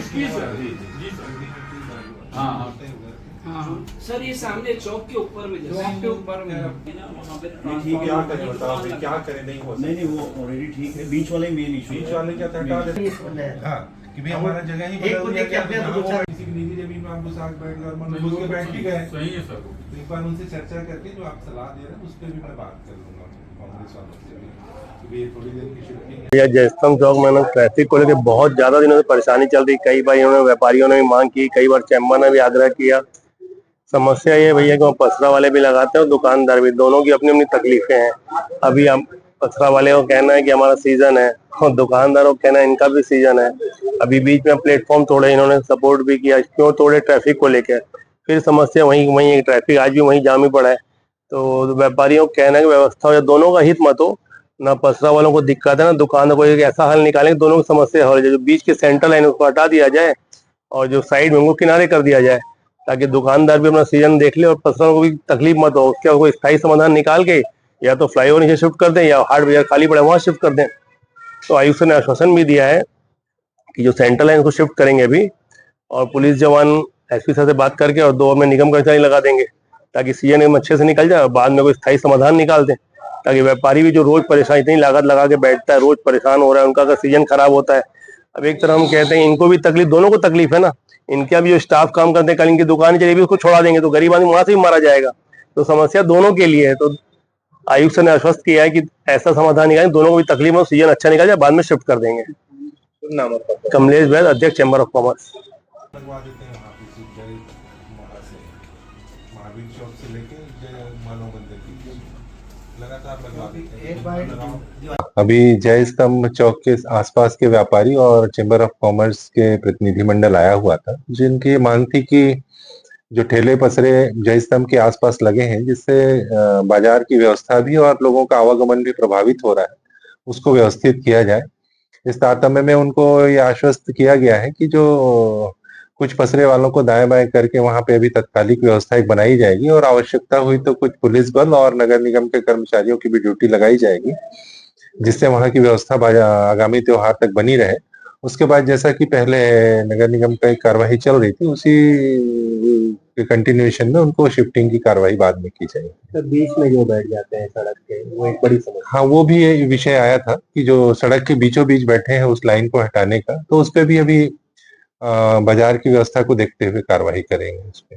जी sir, जी sir. हाँ हाँ हाँ हाँ सर, ये सामने चौक के ऊपर में, चौक के ऊपर में है ना, वहाँ पे ठीक है, क्या करें बताओ भाई, क्या करें? नहीं हो नहीं वो ऑलरेडी ठीक है, बीच वाले मेन इशू बीच वाले क्या हटा देते? हाँ कि भाई हमारा जगह ही एक को देख के अपने आप को किसी की निजी जमीन में आप लोग साथ बैठ गए, उसके बैठ ही गए। सही है सर। एक बार उनसे चर्चा करके जो आप सलाह दे रहे हैं उस पर भी मैं बात कर लूंगा कांग्रेस वालों से भी, क्योंकि ये थोड़ी देर की शिफ्टिंग या जयस्तंभ चौक में ना ट्रैफिक को लेकर बहुत ज्यादा दिनों से परेशानी चल रही। कई बार इन्होंने व्यापारियों ने भी मांग की, कई बार चैम्बर ने भी आग्रह किया। समस्या ये भैया कि वहाँ पसरा वाले भी लगाते हैं और दुकानदार भी, दोनों की अपनी अपनी तकलीफें हैं। अभी हम पसरा वाले को कहना है कि हमारा सीजन है और दुकानदारों को कहना है इनका भी सीजन है। अभी बीच में प्लेटफॉर्म तोड़े, इन्होंने सपोर्ट भी किया, क्यों तोड़े? ट्रैफिक को लेकर। फिर समस्या वहीं वहीं ट्रैफिक आज भी वहीं जाम ही पड़ा है। तो व्यापारियों को कहना है कि व्यवस्था हो, दोनों का हित मत हो, ना पसरा वालों को दिक्कत है ना दुकानदार को। एक ऐसा हल निकालेंगे दोनों की समस्या हो जाए, जो बीच के सेंटर लाइन उसको हटा दिया जाए और जो साइड में उनको किनारे कर दिया जाए, ताकि दुकानदार भी अपना सीजन देख ले और पसरा को भी तकलीफ मत हो। उसका कोई स्थायी समाधान निकाल के या तो फ्लाईओवर नीचे शिफ्ट कर दें या हाट बाजार खाली पड़े वहां शिफ्ट कर दें। तो आयुक्त ने आश्वासन भी दिया है कि जो सेंट्रल लाइन को शिफ्ट करेंगे अभी, और पुलिस जवान एसपी साहब से बात करके और 2 में निगम कर्मचारी लगा देंगे, ताकि सीजन में अच्छे से निकल जाए और बाद में कोई स्थायी समाधान निकाल दें, ताकि व्यापारी भी जो रोज परेशान, इतनी लागत लगा के बैठता है, रोज परेशान हो रहा है, उनका अगर सीजन खराब होता है। अब एक तरह हम कहते हैं इनको भी तकलीफ, दोनों को तकलीफ है ना। इनके अभी जो स्टाफ काम करते हैं, कल इनकी दुकान चली भी उसको छोड़ा देंगे तो गरीब आदमी वहां से भी मारा जाएगा। तो समस्या दोनों के लिए है। तो आयुक्त ने आश्वस्त किया है कि ऐसा समाधान निकालें, दोनों को भी तकलीफ हो, सीजन अच्छा निकल जाए, बाद में शिफ्ट कर देंगे। कमलेश वैद, अध्यक्ष चैम्बर ऑफ कॉमर्स। लगवा देते हैं वहाँ पे सीट डायरेक्ट वहाँ से महावीर चौक से लेके मानव मंदिर की लगातार लगवा देते हैं। अभी जय स्तंभ चौक के आसपास के व्यापारी और चैम्बर ऑफ कॉमर्स के प्रतिनिधिमंडल आया हुआ था, जिनकी मांग थी कि जो ठेले पसरे जय स्तंभ के आसपास लगे हैं, जिससे बाजार की व्यवस्था भी और लोगों का आवागमन भी प्रभावित हो रहा है, उसको व्यवस्थित किया जाए। इस तारतम्य में उनको ये आश्वस्त किया गया है कि जो कुछ पसरे वालों को दाएं बाएं करके वहां पे अभी तत्कालिक व्यवस्था एक बनाई जाएगी और आवश्यकता हुई तो कुछ पुलिस बल और नगर निगम के कर्मचारियों की भी ड्यूटी लगाई जाएगी, जिससे वहां की व्यवस्था आगामी त्योहार तक बनी रहे। उसके बाद जैसा कि पहले नगर निगम का एक कार्रवाई चल रही थी, उसी के कंटिन्यूएशन में उनको शिफ्टिंग की कार्रवाई बाद में की जाएगी। तो बीच में जो बैठ जाते हैं सड़क के, वो एक बड़ी समस्या। हाँ, वो भी ये विषय आया था कि जो सड़क के बीचों बीच बैठे हैं उस लाइन को हटाने का, तो उस पे भी अभी बाजार की व्यवस्था को देखते हुए कार्रवाई करेंगे उस पे।